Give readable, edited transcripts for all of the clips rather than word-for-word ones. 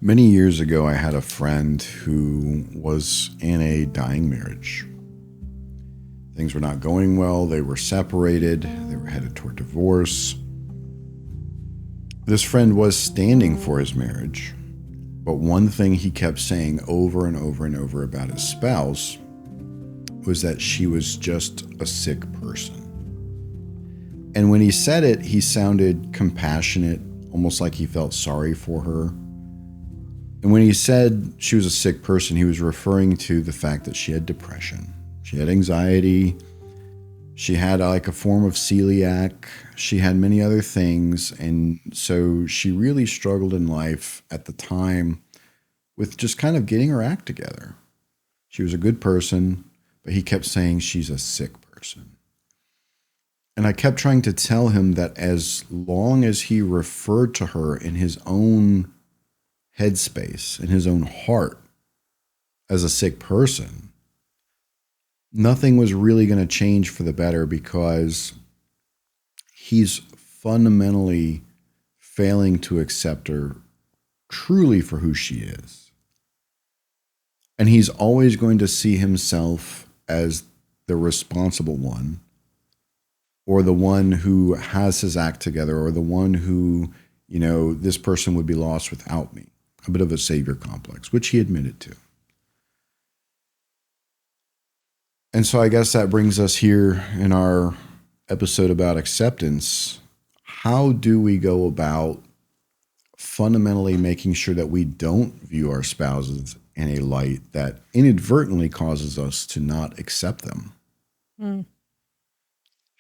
Many years ago, I had a friend who was in a dying marriage. Things were not going well. They were separated. They were headed toward divorce. This friend was standing for his marriage, but one thing he kept saying over and over and over about his spouse was that she was just a sick person. And when he said it, he sounded compassionate, almost like he felt sorry for her. And when he said she was a sick person, he was referring to the fact that she had depression. She had anxiety. She had like a form of celiac. She had many other things. And so she really struggled in life at the time with just kind of getting her act together. She was a good person, but he kept saying she's a sick person. And I kept trying to tell him that as long as he referred to her in his own headspace, in his own heart, as a sick person, nothing was really going to change for the better, because he's fundamentally failing to accept her truly for who she is. And he's always going to see himself as the responsible one, or the one who has his act together, or the one who, this person would be lost without me. A bit of a savior complex, which he admitted to. And so I guess that brings us here in our episode about acceptance. How do we go about fundamentally making sure that we don't view our spouses in a light that inadvertently causes us to not accept them?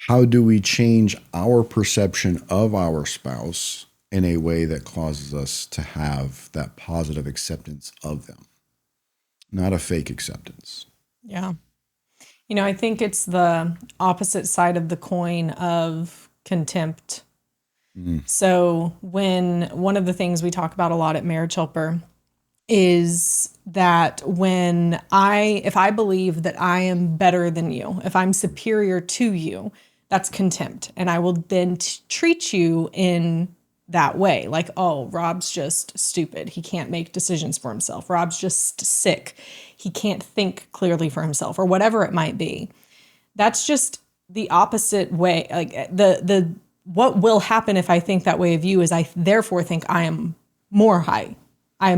How do we change our perception of our spouse in a way that causes us to have that positive acceptance of them, not a fake acceptance? Yeah. I think it's the opposite side of the coin of contempt. So one of the things we talk about a lot at Marriage Helper is that if I believe that I am better than you, if I'm superior to you, that's contempt. And I will then treat you in that way. Like, oh, Rob's just stupid. He can't make decisions for himself. Rob's just sick. He can't think clearly for himself, or whatever it might be. That's just the opposite way. Like what will happen if I think that way of you is I therefore think I am more high. I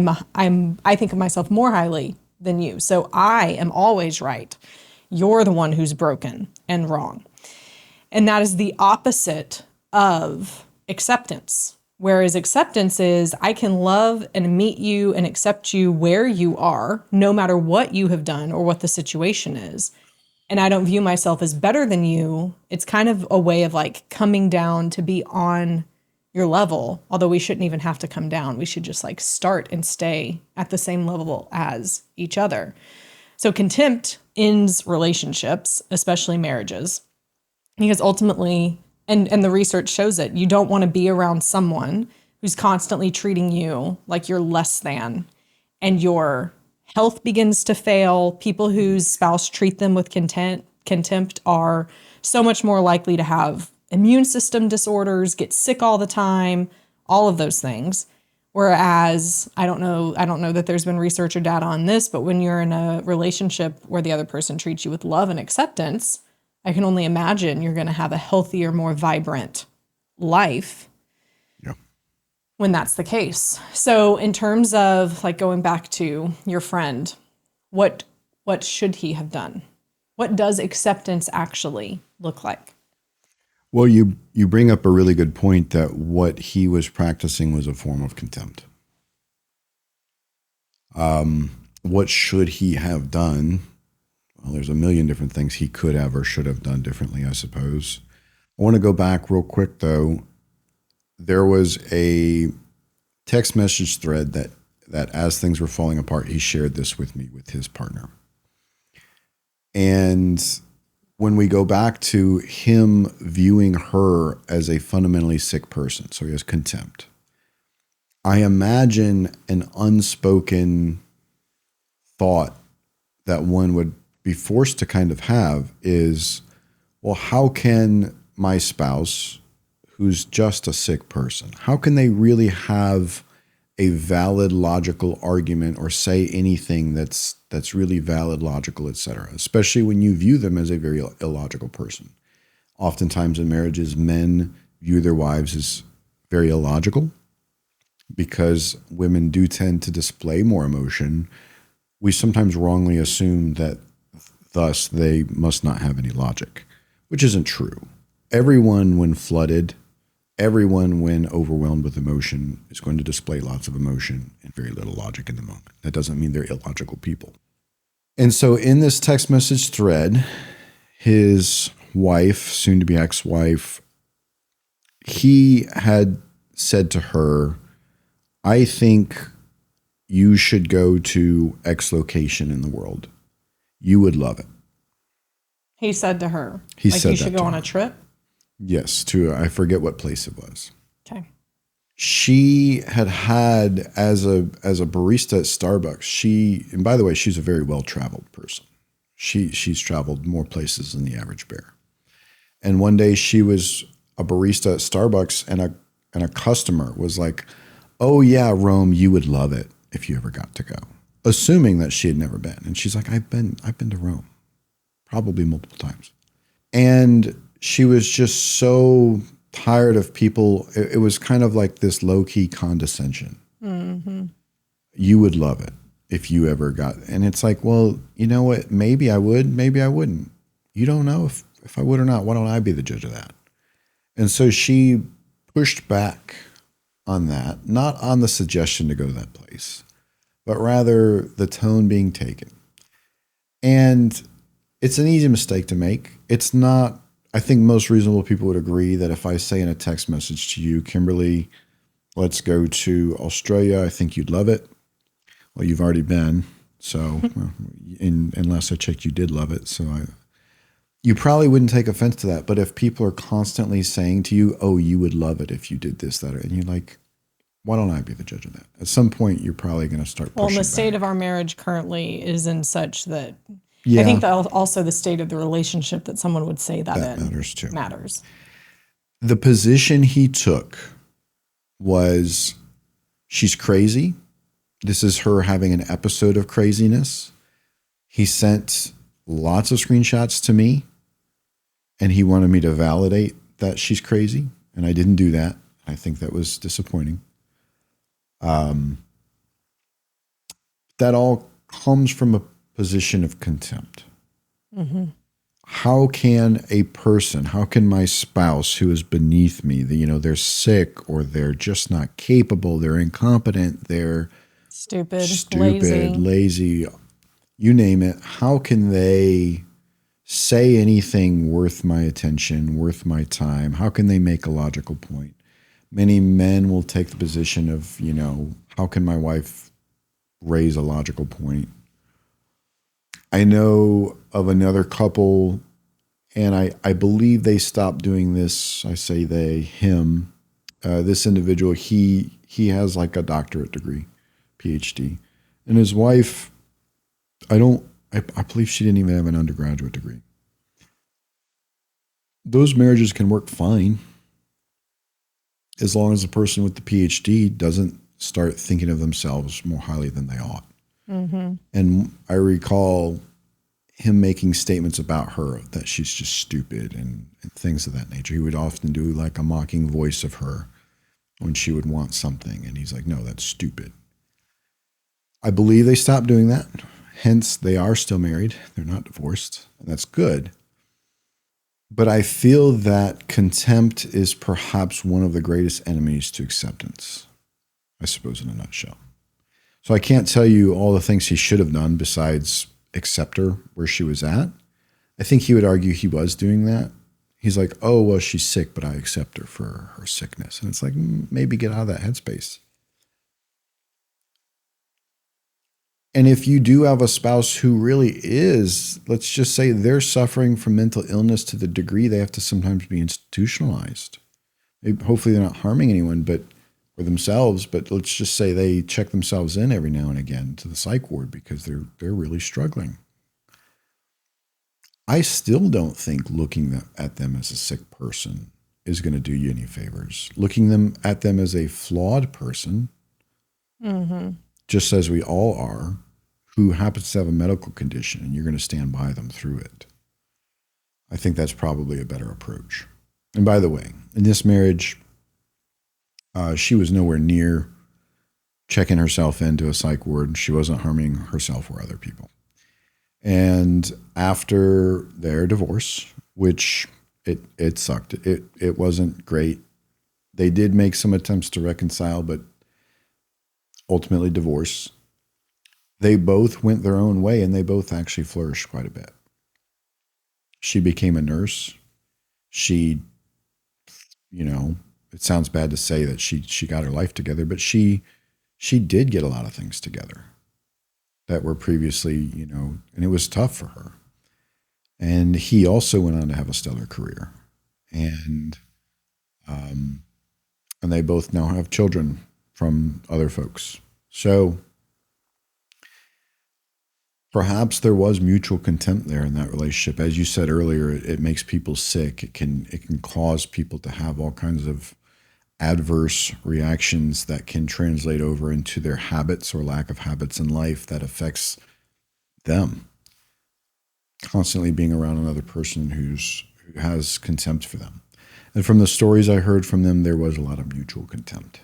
think of myself more highly than you. So I am always right. You're the one who's broken and wrong. And that is the opposite of acceptance. Whereas acceptance is I can love and meet you and accept you where you are, no matter what you have done or what the situation is. And I don't view myself as better than you. It's kind of a way of like coming down to be on your level, although we shouldn't even have to come down. We should just like start and stay at the same level as each other. So contempt ends relationships, especially marriages, because ultimately, and the research shows it, you don't want to be around someone who's constantly treating you like you're less than, and your health begins to fail. People whose spouse treat them with contempt are so much more likely to have immune system disorders, get sick all the time, all of those things. Whereas I don't know that there's been research or data on this, but when you're in a relationship where the other person treats you with love and acceptance, I can only imagine you're going to have a healthier, more vibrant life. Yep. When that's the case. So in terms of like going back to your friend, what should he have done? What does acceptance actually look like? Well, you bring up a really good point that what he was practicing was a form of contempt. What should he have done? Well, there's a million different things he could have or should have done differently, I suppose. I want to go back real quick, though. There was a text message thread that as things were falling apart, he shared this with me with his partner. And when we go back to him viewing her as a fundamentally sick person, so he has contempt, I imagine an unspoken thought that one would be forced to kind of have is, well, how can my spouse, who's just a sick person, how can they really have a valid logical argument or say anything that's really valid, logical, etc., especially when you view them as a very illogical person. Oftentimes in marriages, men view their wives as very illogical because women do tend to display more emotion. We sometimes wrongly assume that thus they must not have any logic, which isn't true. Everyone, when flooded, everyone, when overwhelmed with emotion, is going to display lots of emotion and very little logic in the moment. That doesn't mean they're illogical people. And so in this text message thread, his wife, soon to be ex-wife, he had said to her, I think you should go to X location in the world. You would love it. He said to her, He like, said you should that go to on her. a trip. Yes, to, I forget what place it was. Okay. She had as a barista at Starbucks, and by the way, she's a very well-traveled person. She's traveled more places than the average bear. And one day she was a barista at Starbucks, and a customer was like, oh yeah, Rome, you would love it if you ever got to go. Assuming that she had never been. And she's like, I've been to Rome, probably multiple times. And she was just so tired of people. It was kind of like this low-key condescension. Mm-hmm. You would love it if you ever got, and it's like, well, you know what? Maybe I would, maybe I wouldn't. You don't know if I would or not. Why don't I be the judge of that? And so she pushed back on that, not on the suggestion to go to that place, but rather the tone being taken. And it's an easy mistake to make. It's not, I think most reasonable people would agree that if I say in a text message to you, Kimberly, let's go to Australia, I think you'd love it. Well, you've already been. So unless I checked, you did love it. So you probably wouldn't take offense to that. But if people are constantly saying to you, oh, you would love it if you did this, that, and you're like, why don't I be the judge of that? At some point, you're probably going to start pushing Well, the state back. of our marriage currently is in such that Yeah, I think that also the state of the relationship that someone would say that in matters too. matters. The position he took was, she's crazy. This is her having an episode of craziness. He sent lots of screenshots to me, and he wanted me to validate that she's crazy, and I didn't do that. I think that was disappointing. That all comes from a position of contempt. Mm-hmm. How can my spouse who is beneath me, they're sick or they're just not capable, they're incompetent, they're stupid, lazy, you name it. How can they say anything worth my attention, worth my time? How can they make a logical point? Many men will take the position of, how can my wife raise a logical point? I know of another couple, and I believe they stopped doing this. I say they, him. This individual, he has like a doctorate degree, PhD. And his wife, I believe she didn't even have an undergraduate degree. Those marriages can work fine as long as the person with the PhD doesn't start thinking of themselves more highly than they ought. Mm-hmm. And I recall him making statements about her that she's just stupid and things of that nature. He would often do like a mocking voice of her when she would want something. And he's like, no, that's stupid. I believe they stopped doing that. Hence, they are still married. They're not divorced. And that's good. But I feel that contempt is perhaps one of the greatest enemies to acceptance, I suppose, in a nutshell. So I can't tell you all the things he should have done besides accept her where she was at. I think he would argue he was doing that. He's like, oh, well, she's sick, but I accept her for her sickness. And it's like, maybe get out of that headspace. And if you do have a spouse who really is, let's just say they're suffering from mental illness to the degree they have to sometimes be institutionalized. Hopefully they're not harming anyone or themselves, but let's just say they check themselves in every now and again to the psych ward because they're really struggling. I still don't think looking at them as a sick person is going to do you any favors. Looking at them as a flawed person just as we all are, who happens to have a medical condition, and you're going to stand by them through it. I think that's probably a better approach. And by the way, in this marriage, she was nowhere near checking herself into a psych ward. She wasn't harming herself or other people. And after their divorce, which it sucked, it wasn't great. They did make some attempts to reconcile, but ultimately divorce. They both went their own way, and they both actually flourished quite a bit. She became a nurse. She, it sounds bad to say that she got her life together, but she did get a lot of things together that were previously, and it was tough for her. And he also went on to have a stellar career. And they both now have children from other folks. So perhaps there was mutual contempt there in that relationship. As you said earlier, it makes people sick. It can cause people to have all kinds of adverse reactions that can translate over into their habits or lack of habits in life that affects them. Constantly being around another person who has contempt for them. And from the stories I heard from them, there was a lot of mutual contempt.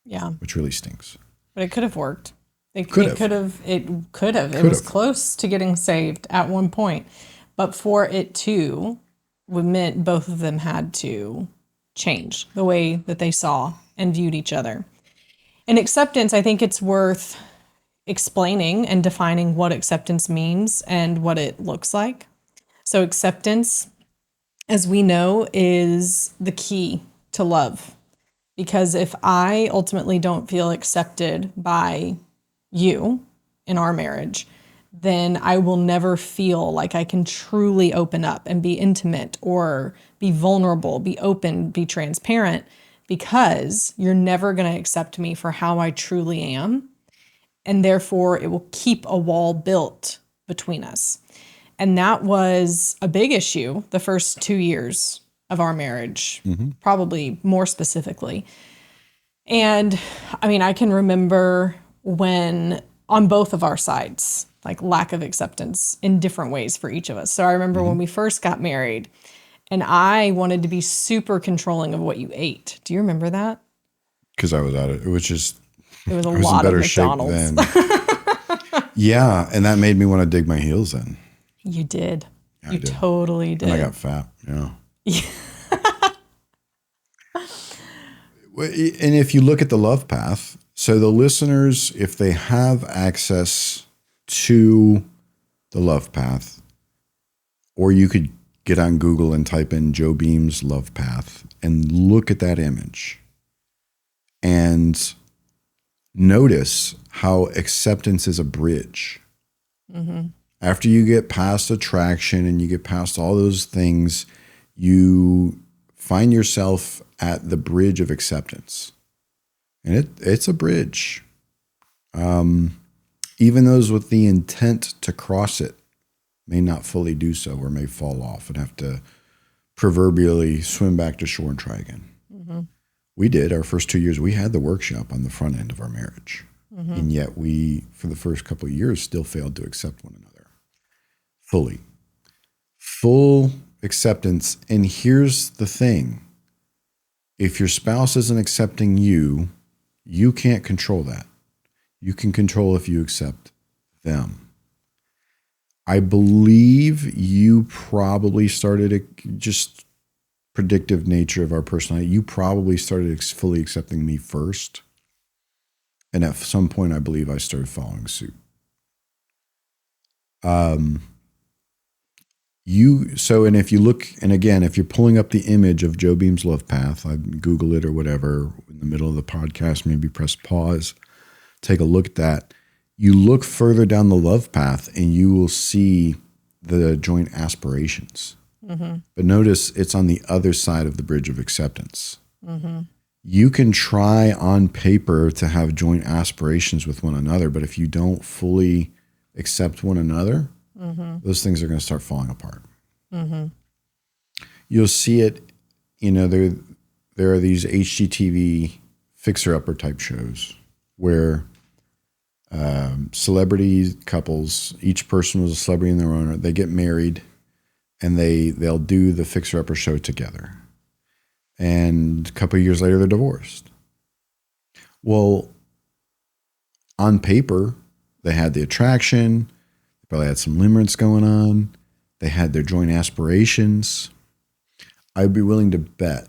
Yeah. Which really stinks. But it could have worked. It could have. It was close to getting saved at one point. But for it to, meant both of them had to change the way that they saw and viewed each other. And acceptance, I think it's worth explaining and defining what acceptance means and what it looks like. So acceptance, as we know, is the key to love. Because if I ultimately don't feel accepted by you in our marriage, then I will never feel like I can truly open up and be intimate or be vulnerable, be open, be transparent, because you're never going to accept me for how I truly am. And therefore, it will keep a wall built between us. And that was a big issue the first 2 years of our marriage, probably more specifically. And I mean, I can remember when on both of our sides, like lack of acceptance in different ways for each of us. So I remember when we first got married and I wanted to be super controlling of what you ate. Do you remember that? Because I was at it. It was a lot of McDonald's. Yeah. And that made me want to dig my heels in. You did. Yeah, you totally did. And I got fat. Yeah. And if you look at the love path, so the listeners, if they have access to the love path, or you could get on Google and type in Joe Beam's love path and look at that image and notice how acceptance is a bridge. After you get past attraction and you get past all those things, you find yourself at the bridge of acceptance. And it's a bridge. Even those with the intent to cross it may not fully do so or may fall off and have to proverbially swim back to shore and try again. We did. Our first 2 years, we had the workshop on the front end of our marriage. And yet we, for the first couple of years, still failed to accept one another fully. Full acceptance. And here's the thing. If your spouse isn't accepting you, you can't control that. You can control if you accept them. I believe you probably started just predictive nature of our personality. You probably started fully accepting me first. And at some point, I believe I started following suit. And if you look, and again, if you're pulling up the image of Joe Beam's love path, I Google it or whatever, in the middle of the podcast, maybe press pause, take a look at that. You look further down the love path and you will see the joint aspirations. But notice it's on the other side of the bridge of acceptance. You can try on paper to have joint aspirations with one another, but if you don't fully accept one another, those things are going to start falling apart. You'll see it, there are these HGTV fixer-upper type shows. where celebrity couples, each person was a celebrity in their own right. They get married, and they'll do the Fixer Upper show together. And a couple of years later, they're divorced. Well, on paper, they had the attraction. They probably had some limerence going on. They had their joint aspirations. I'd be willing to bet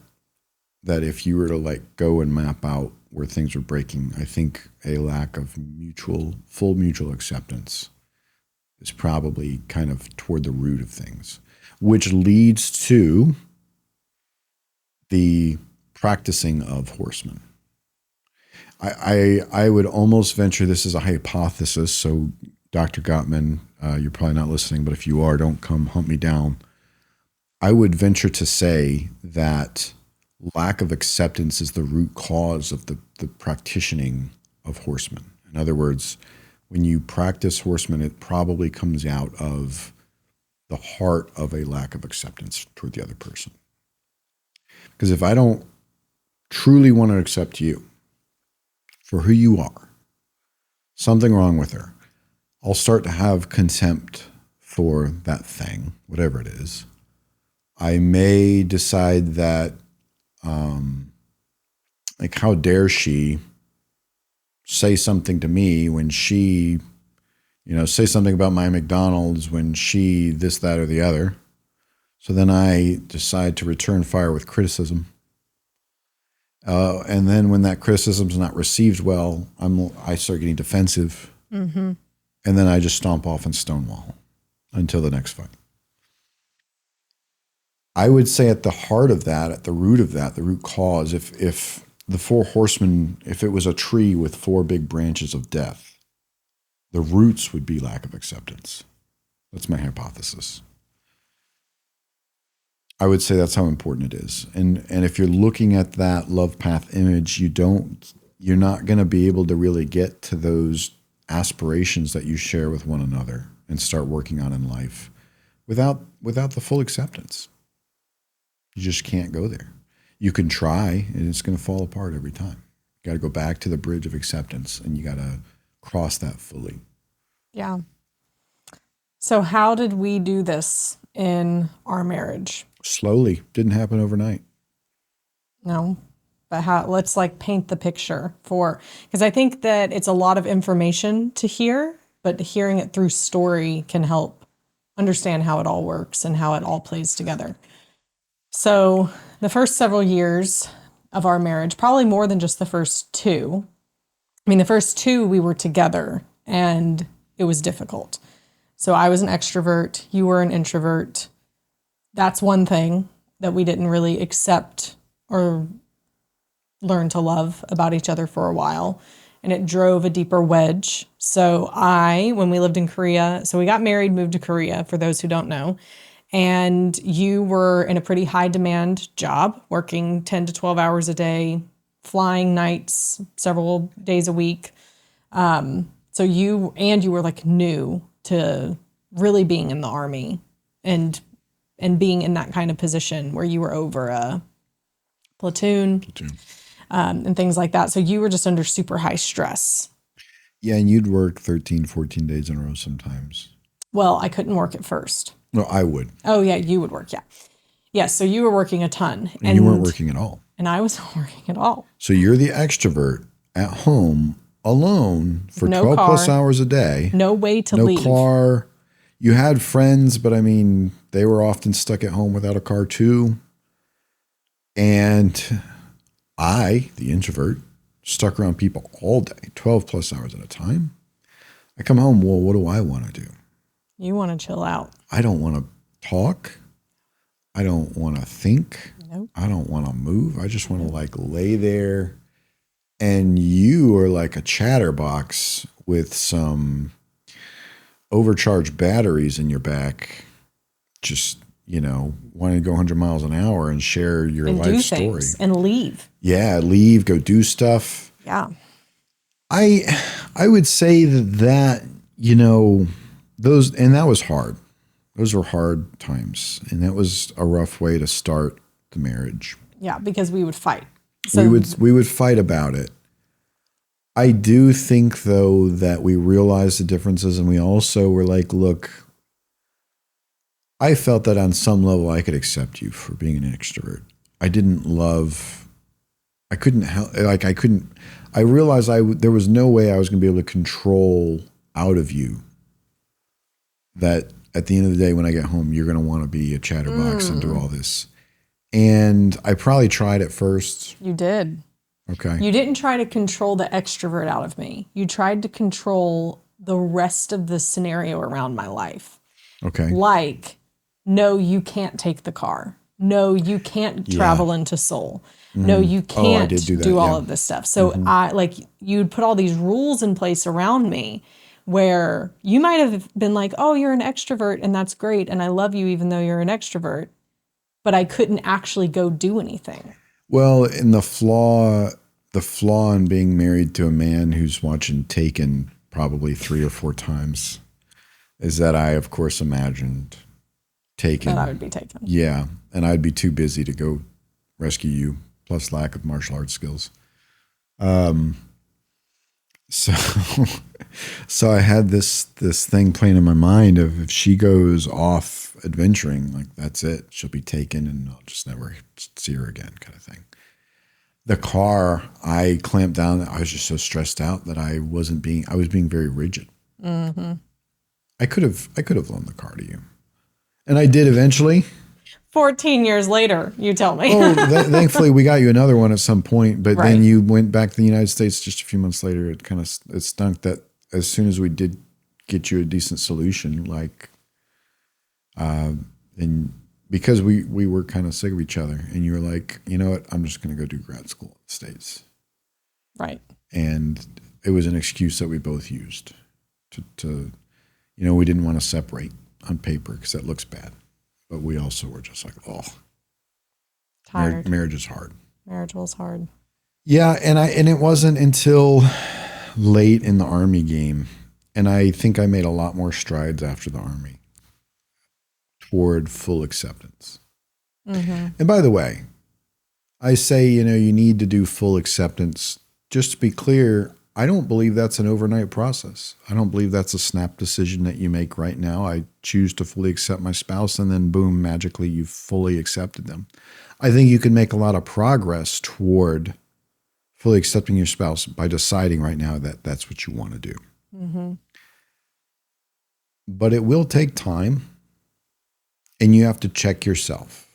that if you were to like go and map out where things were breaking, I think a lack of full mutual acceptance is probably kind of toward the root of things, which leads to the practicing of horsemen. I would almost venture, this is a hypothesis, so Dr. Gottman, you're probably not listening, but if you are, don't come hunt me down. I would venture to say that lack of acceptance is the root cause of the practicing of horsemen. In other words, when you practice horsemen, it probably comes out of the heart of a lack of acceptance toward the other person. Because if I don't truly want to accept you for who you are, something wrong with her, I'll start to have contempt for that thing, whatever it is. I may decide that, like, how dare she say something to me when she, say something about my McDonald's when she this, that, or the other. So then I decide to return fire with criticism. And then when that criticism is not received well, I start getting defensive. Mm-hmm. And then I just stomp off and stonewall until the next fight. I would say at the heart of that, at the root of that, the root cause, if the four horsemen, if it was a tree with four big branches of death, the roots would be lack of acceptance. That's my hypothesis. I would say that's how important it is. And if you're looking at that love path image, you're not going to be able to really get to those aspirations that you share with one another and start working on in life without the full acceptance. You just can't go there. You can try, and it's going to fall apart every time. You got to go back to the bridge of acceptance, and you got to cross that fully. Yeah. So how did we do this in our marriage? Slowly. Didn't happen overnight. No. But let's paint the picture because I think that it's a lot of information to hear, but hearing it through story can help understand how it all works and how it all plays together. So the first several years of our marriage, probably more than just the first two. I mean, the first two we were together and it was difficult. So I was an extrovert, you were an introvert. That's one thing that we didn't really accept or learn to love about each other for a while. And it drove a deeper wedge. So when we lived in Korea, so we got married, moved to Korea, for those who don't know. And you were in a pretty high demand job, working 10 to 12 hours a day, flying nights, several days a week. So you were new to really being in the Army and being in that kind of position where you were over a platoon. And things like that. So you were just under super high stress. Yeah, and you'd work 13, 14 days in a row sometimes. Well, I couldn't work at first. No, I would. Oh, yeah, you would work, yeah. Yeah, so you were working a ton. And you weren't working at all. And I wasn't working at all. So you're the extrovert at home alone for no 12 car, plus hours a day. No way to leave. No car. You had friends, but I mean, they were often stuck at home without a car too. And I, the introvert, stuck around people all day, 12 plus hours at a time. I come home, well, what do I want to do? You want to chill out. I don't want to talk. I don't want to think. Nope. I don't want to move. I just want to lay there. And you are like a chatterbox with some overcharged batteries in your back, just wanting to go 100 miles an hour and share your and life do story. Things and leave. Yeah, leave, go do stuff. Yeah. I would say that those, and that was hard. Those were hard times. And that was a rough way to start the marriage. Yeah, because we would fight. So we would fight about it. I do think, though, that we realized the differences, and we also were like, look, I felt that on some level I could accept you for being an extrovert. I couldn't help, like, I realized there was no way I was going to be able to control out of you that at the end of the day, when I get home, you're going to want to be a chatterbox and do all this. And I probably tried at first. You did. Okay. You didn't try to control the extrovert out of me. You tried to control the rest of the scenario around my life. Okay. Like, no, you can't take the car. No, you can't travel into Seoul. No, you can't do all of this stuff. So you'd put all these rules in place around me where you might have been like, oh, you're an extrovert and that's great. And I love you even though you're an extrovert. But I couldn't actually go do anything. Well, in the flaw in being married to a man who's watching Taken probably 3 or 4 times is that I, of course, imagined Taken. That I would be taken. Yeah. And I'd be too busy to go rescue you, plus lack of martial arts skills. So I had this thing playing in my mind of if she goes off adventuring, like that's it. She'll be taken and I'll just never see her again, kind of thing. The car, I clamped down. I was just so stressed out that I was being very rigid. Mm-hmm. I could have loaned the car to you. And I did eventually. 14 years later, you tell me. Thankfully, we got you another one at some point, but then you went back to the United States just a few months later. It stunk that as soon as we did get you a decent solution, and because we were kind of sick of each other, and you were like, you know what, I'm just going to go do grad school in the States. Right. And it was an excuse that we both used to we didn't want to separate on paper because that looks bad. But we also were just like, oh, tired. Marriage is hard. Marriage was hard. Yeah, and it wasn't until late in the Army game, and I think I made a lot more strides after the Army toward full acceptance. Mm-hmm. And by the way, I say, you need to do full acceptance. Just to be clear, I don't believe that's an overnight process. I don't believe that's a snap decision that you make right now. I choose to fully accept my spouse and then boom, magically you've fully accepted them. I think you can make a lot of progress toward fully accepting your spouse by deciding right now that that's what you want to do. Mm-hmm. But it will take time, and you have to check yourself,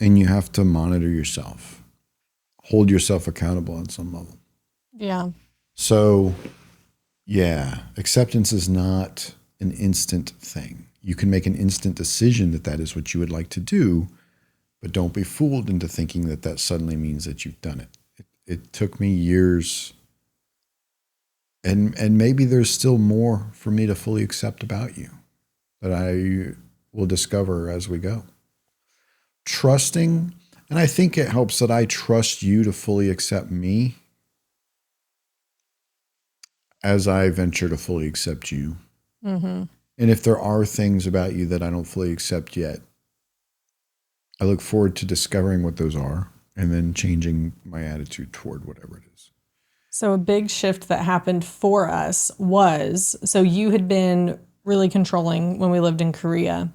and you have to monitor yourself, hold yourself accountable on some level. Yeah. So, yeah, acceptance is not an instant thing. You can make an instant decision that is what you would like to do, but don't be fooled into thinking that suddenly means that you've done it. It took me years, and maybe there's still more for me to fully accept about you that I will discover as we go. Trusting, and I think it helps that I trust you to fully accept me as I venture to fully accept you. Mm-hmm. And if there are things about you that I don't fully accept yet, I look forward to discovering what those are and then changing my attitude toward whatever it is. So a big shift that happened for us was, so you had been really controlling when we lived in Korea.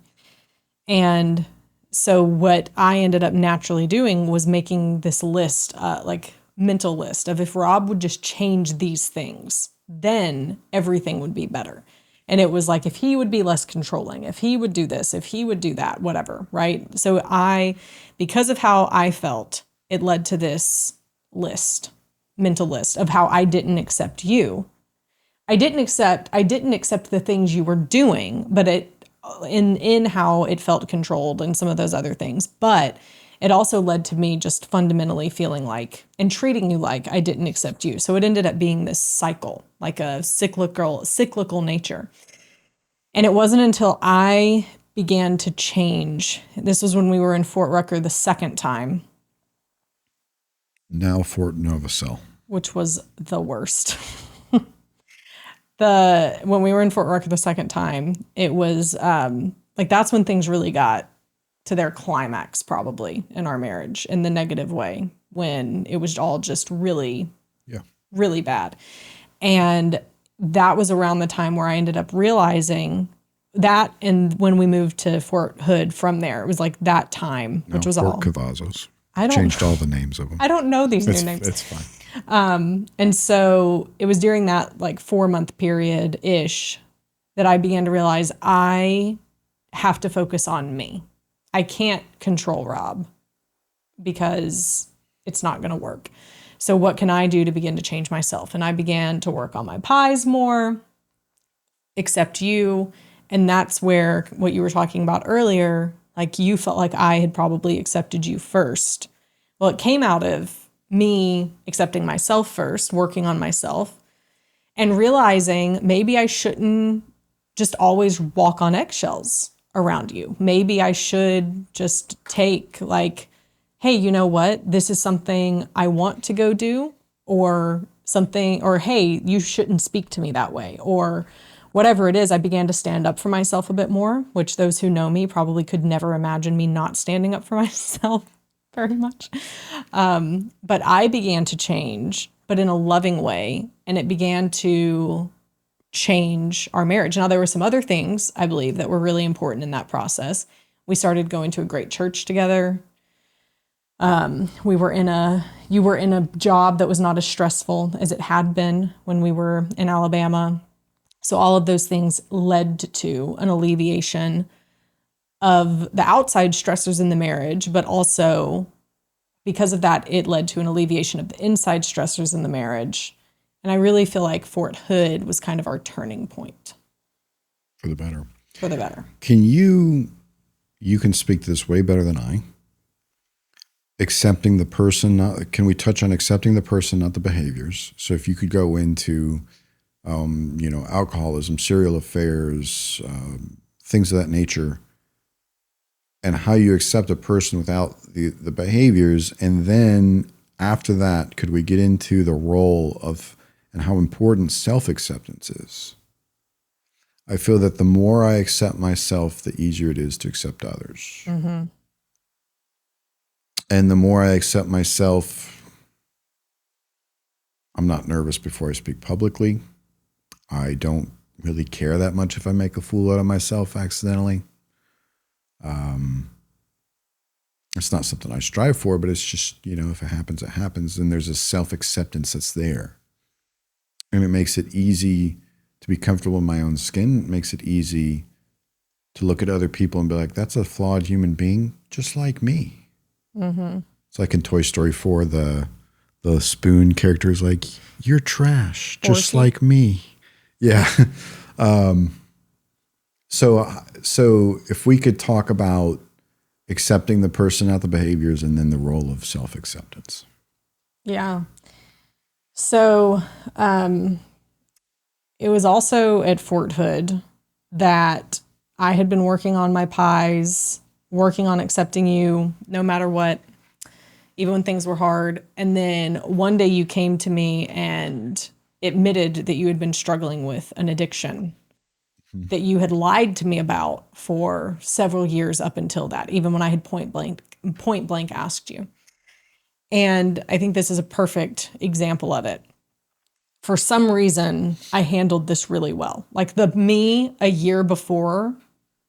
And so what I ended up naturally doing was making this list, mental list of if Rob would just change these things, then everything would be better. And it was like, if he would be less controlling, if he would do this, if he would do that, whatever, right? So because of how I felt, it led to this mental list of how I didn't accept you. I didn't accept the things you were doing, but in how it felt controlled and some of those other things. But it also led to me just fundamentally feeling like and treating you like I didn't accept you. So it ended up being this cycle, like a cyclical nature. And it wasn't until I began to change. This was when we were in Fort Rucker the second time. Now Fort Novacell. Which was the worst. When we were in Fort Rucker the second time, it was that's when things really got to their climax probably in our marriage in the negative way, when it was all just really really bad. And that was around the time where I ended up realizing that. And when we moved to Fort Hood from there, it was like that time, which was Fort all. Cavazos. I don't Changed all the names of them. I don't know these new names. It's fine. And so it was during that like 4-month period ish that I began to realize I have to focus on me. I can't control Rob because it's not going to work. So what can I do to begin to change myself? And I began to work on my pies more, accept you. And that's where what you were talking about earlier, like you felt like I had probably accepted you first. Well, it came out of me accepting myself first, working on myself, and realizing maybe I shouldn't just always walk on eggshells around you. Maybe I should just take like, hey, you know what? This is something I want to go do, or something, or hey, you shouldn't speak to me that way, or whatever it is. I began to stand up for myself a bit more, which those who know me probably could never imagine me not standing up for myself very much. But I began to change, but in a loving way, and it began to change our marriage. Now, there were some other things, I believe, that were really important in that process. We started going to a great church together. You were in a job that was not as stressful as it had been when we were in Alabama. So all of those things led to an alleviation of the outside stressors in the marriage, but also because of that, it led to an alleviation of the inside stressors in the marriage. And I really feel like Fort Hood was kind of our turning point. For the better. For the better. You can speak to this way better than I. Accepting the person, can we touch on accepting the person, not the behaviors? So if you could go into, alcoholism, serial affairs, things of that nature, and how you accept a person without the behaviors. And then after that, could we get into the role of and how important self-acceptance is? I feel that the more I accept myself, the easier it is to accept others. Mm-hmm. And the more I accept myself, I'm not nervous before I speak publicly. I don't really care that much if I make a fool out of myself accidentally. It's not something I strive for, but it's just, if it happens, it happens. And there's a self-acceptance that's there. And it makes it easy to be comfortable in my own skin. It makes it easy to look at other people and be like, that's a flawed human being, just like me. Mm-hmm. It's like in Toy Story 4, the spoon character is like, you're trash, just like me. Yeah. So if we could talk about accepting the person, not the behaviors, and then the role of self-acceptance. Yeah. So it was also at Fort Hood that I had been working on my pies, working on accepting you no matter what, even when things were hard. And then one day you came to me and admitted that you had been struggling with an addiction that you had lied to me about for several years up until that, even when I had point blank asked you. And I think this is a perfect example of it. For some reason, I handled this really well. Like the me a year before,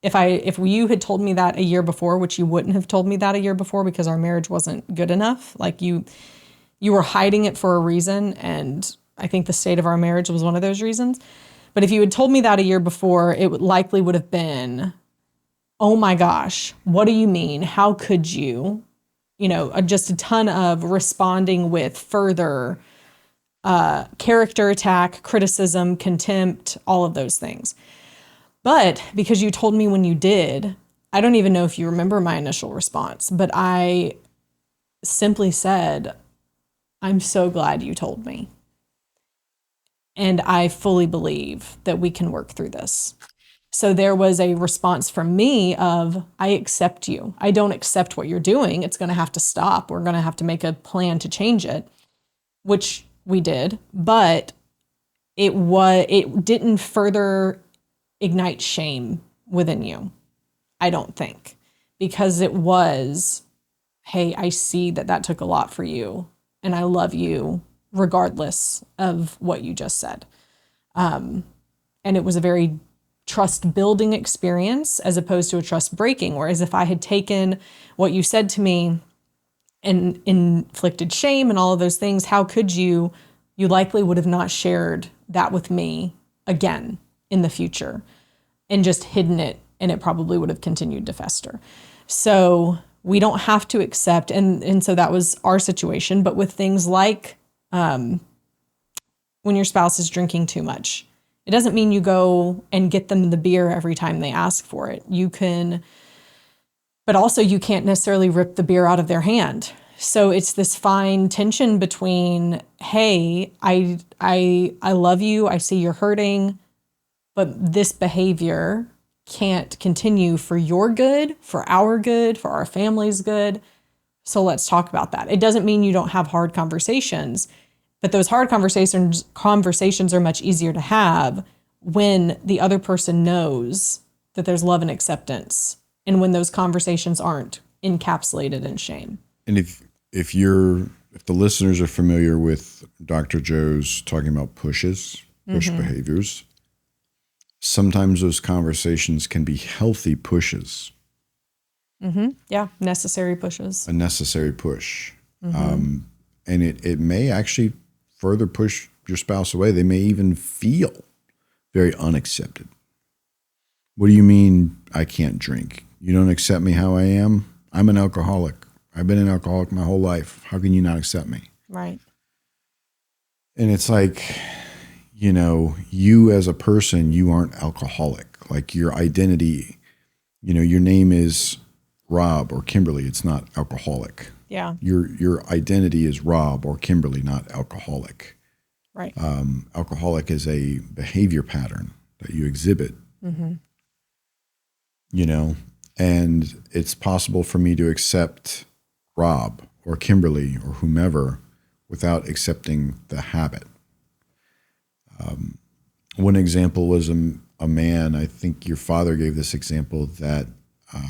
if you had told me that a year before, which you wouldn't have told me that a year before because our marriage wasn't good enough, like you were hiding it for a reason, and I think the state of our marriage was one of those reasons. But if you had told me that a year before, it likely would have been, oh my gosh, what do you mean? How could you? Just a ton of responding with further character attack, criticism, contempt, all of those things. But because you told me when you did, I don't even know if you remember my initial response, but I simply said, I'm so glad you told me. And I fully believe that we can work through this. So there was a response from me of, I accept you. I don't accept what you're doing. It's going to have to stop. We're going to have to make a plan to change it, which we did. But it didn't further ignite shame within you, I don't think. Because it was, hey, I see that took a lot for you. And I love you. regardless of what you just said. And it was a very trust building experience as opposed to a trust breaking. Whereas if I had taken what you said to me and inflicted shame and all of those things, how could you likely would have not shared that with me again in the future and just hidden it, and it probably would have continued to fester. So we don't have to accept, and so that was our situation. But with things like when your spouse is drinking too much, it doesn't mean you go and get them the beer every time they ask for it. You can, but also you can't necessarily rip the beer out of their hand. So it's this fine tension between, hey, I love you, I see you're hurting, but this behavior can't continue for your good, for our family's good. So let's talk about that. It doesn't mean you don't have hard conversations, but those hard conversations are much easier to have when the other person knows that there's love and acceptance, and when those conversations aren't encapsulated in shame. And if the listeners are familiar with Dr. Joe's talking about push behaviors, sometimes those conversations can be healthy pushes. Yeah, necessary pushes. A necessary push. And it may actually further push your spouse away. They may even feel very unaccepted. What do you mean I can't drink? You don't accept me how I am? I'm an alcoholic. I've been an alcoholic my whole life. How can you not accept me? Right. And it's like, you as a person, you aren't alcoholic. Like your identity, your name is Rob or Kimberly. It's not alcoholic. Yeah. Your identity is Rob or Kimberly, not alcoholic. Right. Alcoholic is a behavior pattern that you exhibit. And it's possible for me to accept Rob or Kimberly or whomever without accepting the habit. One example was a man, I think your father gave this example, that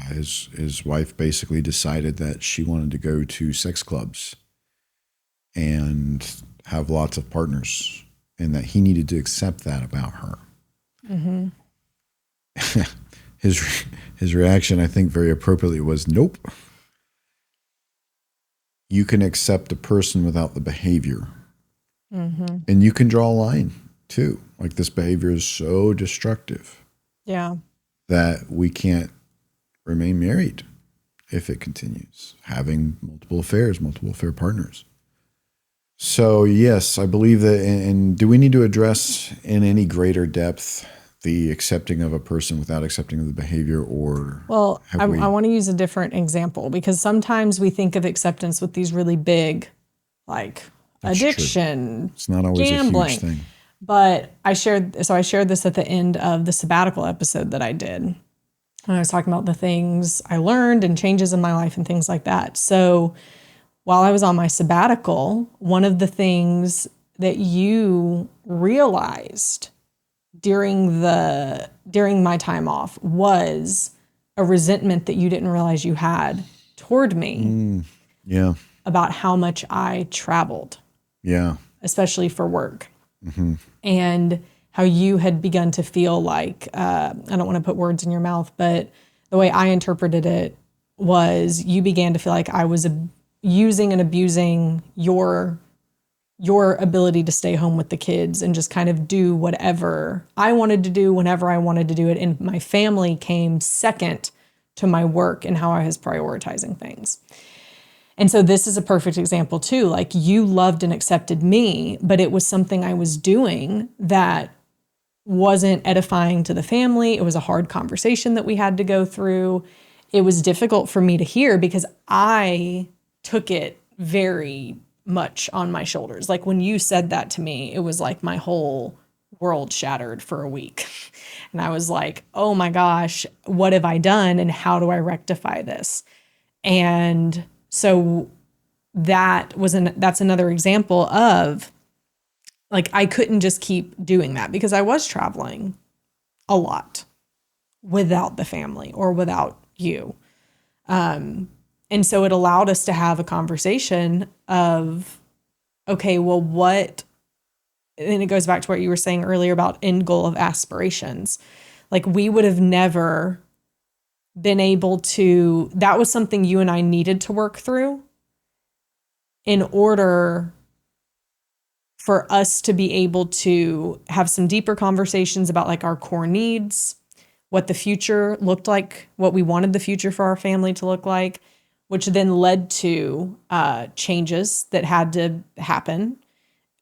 his wife basically decided that she wanted to go to sex clubs and have lots of partners, and that he needed to accept that about her. His reaction, I think very appropriately, was nope. You can accept a person without the behavior. And you can draw a line too. Like, this behavior is so destructive. Yeah. That we can't remain married if it continues, having multiple affair partners. So yes, I believe that. And do we need to address in any greater depth the accepting of a person without accepting of the behavior, or? Well, I want to use a different example, because sometimes we think of acceptance with these really big, like addiction, it's not always gambling. a huge thing. But I shared this at the end of the sabbatical episode that I did. And I was talking about the things I learned and changes in my life and things like that. So while I was on my sabbatical, one of the things that you realized during my time off was a resentment that you didn't realize you had toward me. Yeah. About how much I traveled. Yeah. Especially for work. And how you had begun to feel like, I don't want to put words in your mouth, but the way I interpreted it was you began to feel like I was using and abusing your ability to stay home with the kids and just kind of do whatever I wanted to do whenever I wanted to do it. And my family came second to my work and how I was prioritizing things. And so this is a perfect example too. Like, you loved and accepted me, but it was something I was doing that wasn't edifying to the family. It was a hard conversation that we had to go through. It was difficult for me to hear because I took it very much on my shoulders. Like, when you said that to me, it was like my whole world shattered for a week. And I was like, oh my gosh, what have I done? And how do I rectify this? And so that's another example of, like, I couldn't just keep doing that because I was traveling a lot without the family or without you. And so it allowed us to have a conversation of okay, well, what, and it goes back to what you were saying earlier about end goal of aspirations. Like we would have never been able to, that was something you and I needed to work through in order for us to be able to have some deeper conversations about like our core needs, what the future looked like, what we wanted the future for our family to look like, which then led to changes that had to happen.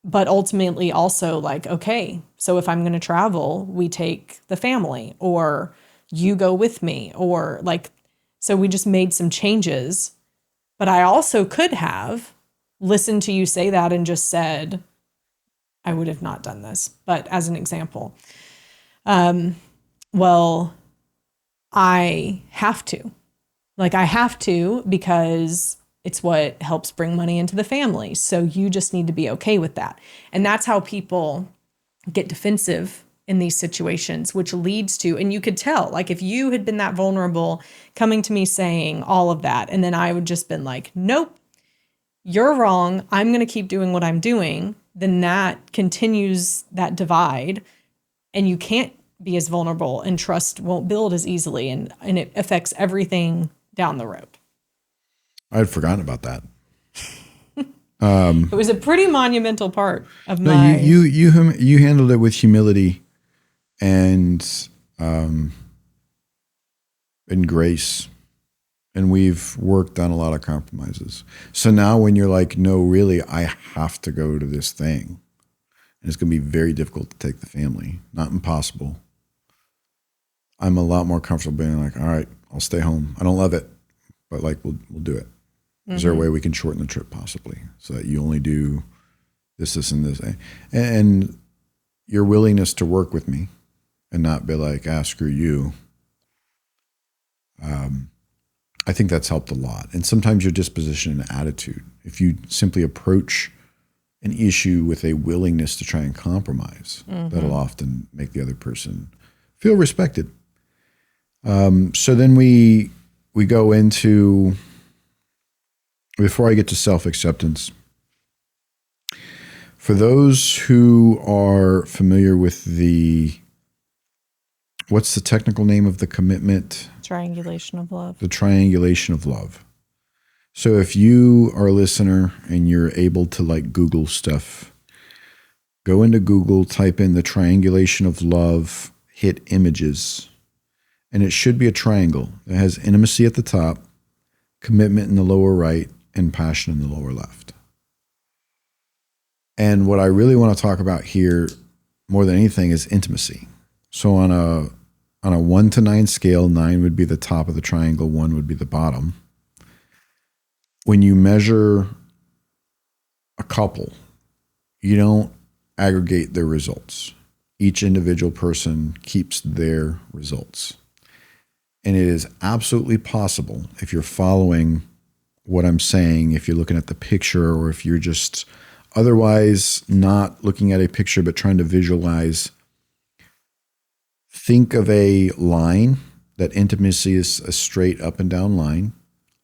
But ultimately also like, okay, so if I'm going to travel, we take the family, or you go with me, or like, so we just made some changes. But I also could have listened to you say that and just said, I would have not done this. But as an example, well, I have to. Like I have to because it's what helps bring money into the family. So you just need to be okay with that. And that's how people get defensive in these situations, which leads to, and you could tell, like if you had been that vulnerable coming to me saying all of that, and then I would just been like, nope, you're wrong. I'm going to keep doing what I'm doing. Then that continues that divide, and you can't be as vulnerable, and trust won't build as easily, and it affects everything down the road. I'd forgotten about that. It was a pretty monumental part of No, my. you handled it with humility and grace, and we've worked on a lot of compromises. So now when you're like, no, really, I have to go to this thing, and it's going to be very difficult to take the family, not impossible. I'm a lot more comfortable being like, all right, I'll stay home. I don't love it, but like we'll do it. Is there a way we can shorten the trip possibly so that you only do this, and this? And your willingness to work with me and not be like, screw you. I think that's helped a lot. And sometimes your disposition and attitude, if you simply approach an issue with a willingness to try and compromise, that'll often make the other person feel respected. So then we go into, before I get to self-acceptance, for those who are familiar with what's the technical name of the commitment? Triangulation of love. The triangulation of love. So if you are a listener and you're able to like Google stuff, go into Google, type in the triangulation of love, hit images, and it should be a triangle. It has intimacy at the top, commitment in the lower right, and passion in the lower left. And what I really want to talk about here more than anything is intimacy. So on a 1 to 9 scale, 9 would be the top of the triangle, 1 would be the bottom. When you measure a couple, you don't aggregate their results. Each individual person keeps their results. And it is absolutely possible, if you're following what I'm saying, if you're looking at the picture, or if you're just otherwise not looking at a picture but trying to visualize, think of a line, that intimacy is a straight up and down line.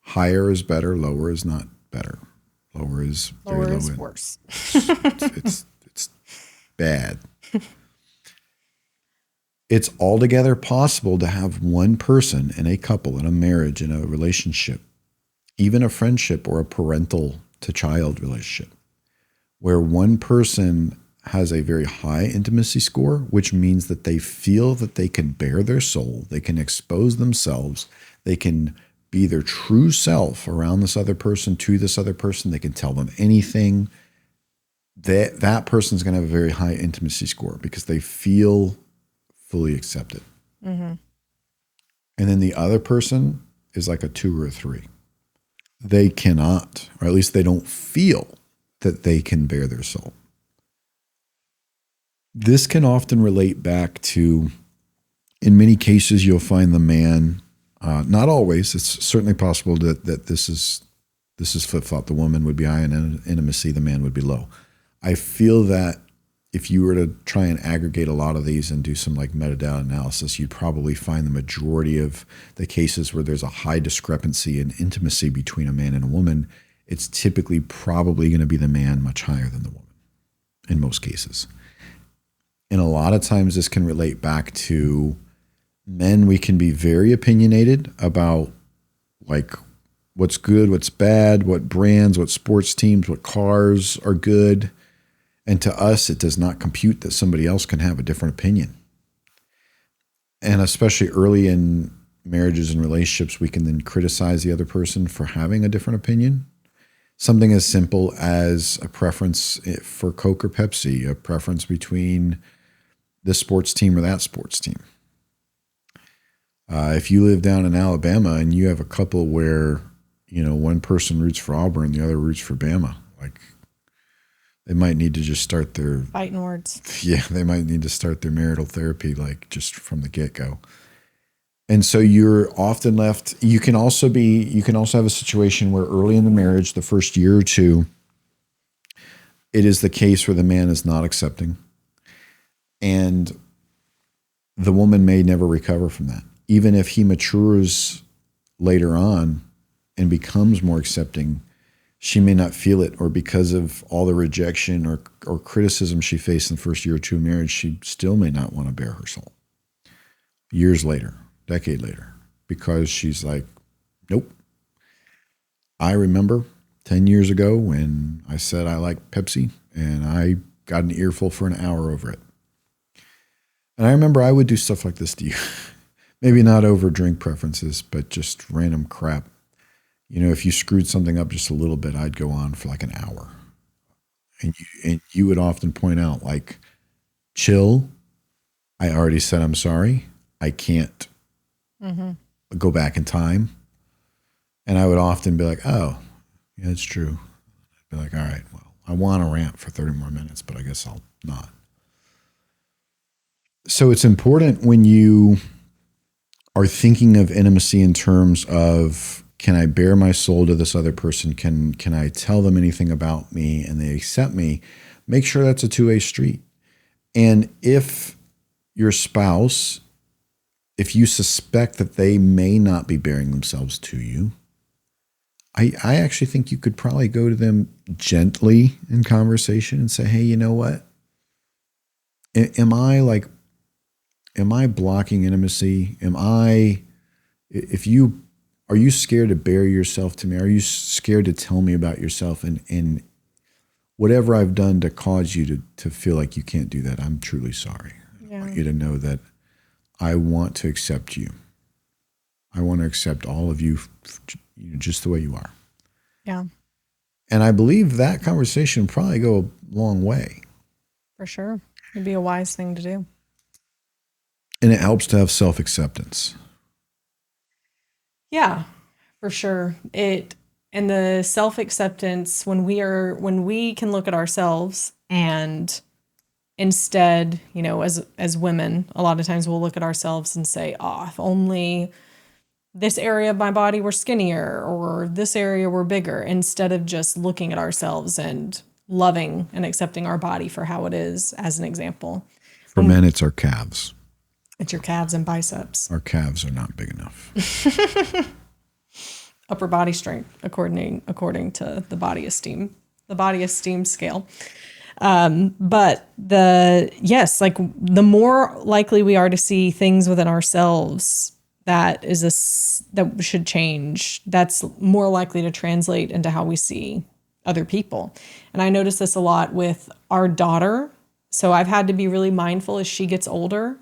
Higher is better, lower is not better. Lower is very low. Is worse. It's bad. It's altogether possible to have one person in a couple, in a marriage, in a relationship, even a friendship or a parental to child relationship, where one person has a very high intimacy score, which means that they feel that they can bare their soul, they can expose themselves, they can be their true self around this other person, to this other person, they can tell them anything. That person's going to have a very high intimacy score because they feel fully accepted. And then the other person is like a 2 or a 3. They cannot, or at least they don't feel that they can bare their soul. This can often relate back to, in many cases, you'll find the man, not always, it's certainly possible that this is flip-flop. The woman would be high in intimacy, the man would be low. I feel that if you were to try and aggregate a lot of these and do some like metadata analysis, you'd probably find the majority of the cases where there's a high discrepancy in intimacy between a man and a woman it's typically probably going to be the man much higher than the woman in most cases. And a lot of times this can relate back to men. We can be very opinionated about like what's good, what's bad, what brands, what sports teams, what cars are good. And to us, it does not compute that somebody else can have a different opinion. And especially early in marriages and relationships, we can then criticize the other person for having a different opinion. Something as simple as a preference for Coke or Pepsi, a preference between this sports team or that sports team. If you live down in Alabama and you have a couple where, one person roots for Auburn, the other roots for Bama, like they might need to just start their fighting words. Yeah, they might need to start their marital therapy, like just from the get-go. And so you're often left, you can also have a situation where early in the marriage, the first year or two, it is the case where the man is not accepting. And the woman may never recover from that. Even if he matures later on and becomes more accepting, she may not feel it, or because of all the rejection or criticism she faced in the first year or two of marriage, she still may not want to bare her soul. Years later, decade later, because she's like, nope. I remember 10 years ago when I said I like Pepsi and I got an earful for an hour over it. And I remember I would do stuff like this to you. Maybe not over drink preferences, but just random crap. If you screwed something up just a little bit, I'd go on for like an hour. And you would often point out, like, chill. I already said I'm sorry. I can't go back in time. And I would often be like, oh, yeah, it's true. I'd be like, all right, well, I want to rant for 30 more minutes, but I guess I'll not. So it's important when you are thinking of intimacy in terms of, can I bare my soul to this other person? Can I tell them anything about me and they accept me? Make sure that's a two-way street. And if your spouse, if you suspect that they may not be bearing themselves to you, I actually think you could probably go to them gently in conversation and say, hey, you know what? Am I blocking intimacy? Are you scared to bare yourself to me? Are you scared to tell me about yourself? And whatever I've done to cause you to feel like you can't do that, I'm truly sorry. Yeah. I want you to know that I want to accept you. I want to accept all of you just the way you are. Yeah. And I believe that conversation will probably go a long way. For sure. It'd be a wise thing to do. And it helps to have self-acceptance. Yeah, for sure. And the self-acceptance, when we can look at ourselves and instead, as women, a lot of times we'll look at ourselves and say, oh, if only this area of my body were skinnier or this area were bigger, instead of just looking at ourselves and loving and accepting our body for how it is, as an example. For men, it's our calves. It's your calves and biceps. Our calves are not big enough. Upper body strength, according to the body esteem scale. But the more likely we are to see things within ourselves that should change, that's more likely to translate into how we see other people. And I notice this a lot with our daughter. So I've had to be really mindful as she gets older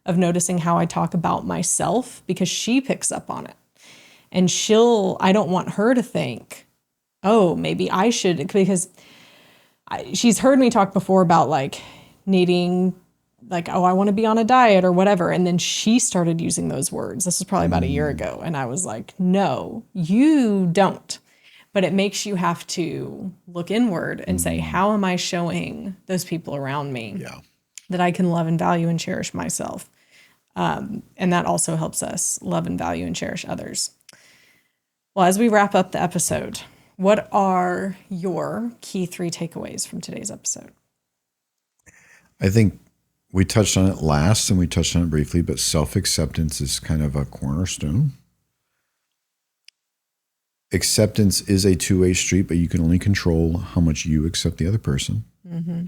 of noticing how I talk about myself, because she picks up on it. And I don't want her to think, oh, maybe I should, because she's heard me talk before about like needing, like, oh, I want to be on a diet or whatever. And then she started using those words. This was probably about a year ago. And I was like, no, you don't. But it makes you have to look inward and say, how am I showing those people around me that I can love and value and cherish myself? And that also helps us love and value and cherish others. Well, as we wrap up the episode, what are your key 3 takeaways from today's episode? I think we touched on it last and we touched on it briefly, but self-acceptance is kind of a cornerstone. acceptance is a two-way street, but you can only control how much you accept the other person. Mm-hmm.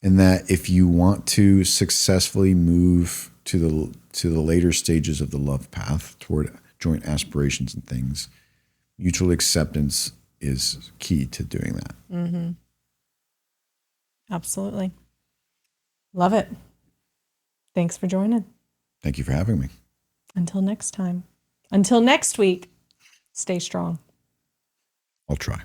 And that if you want to successfully move to the later stages of the love path toward joint aspirations and things, mutual acceptance is key to doing that. Mm-hmm. Absolutely. Love it. Thanks for joining. Thank you for having me. Until next time. Until next week, stay strong. I'll try.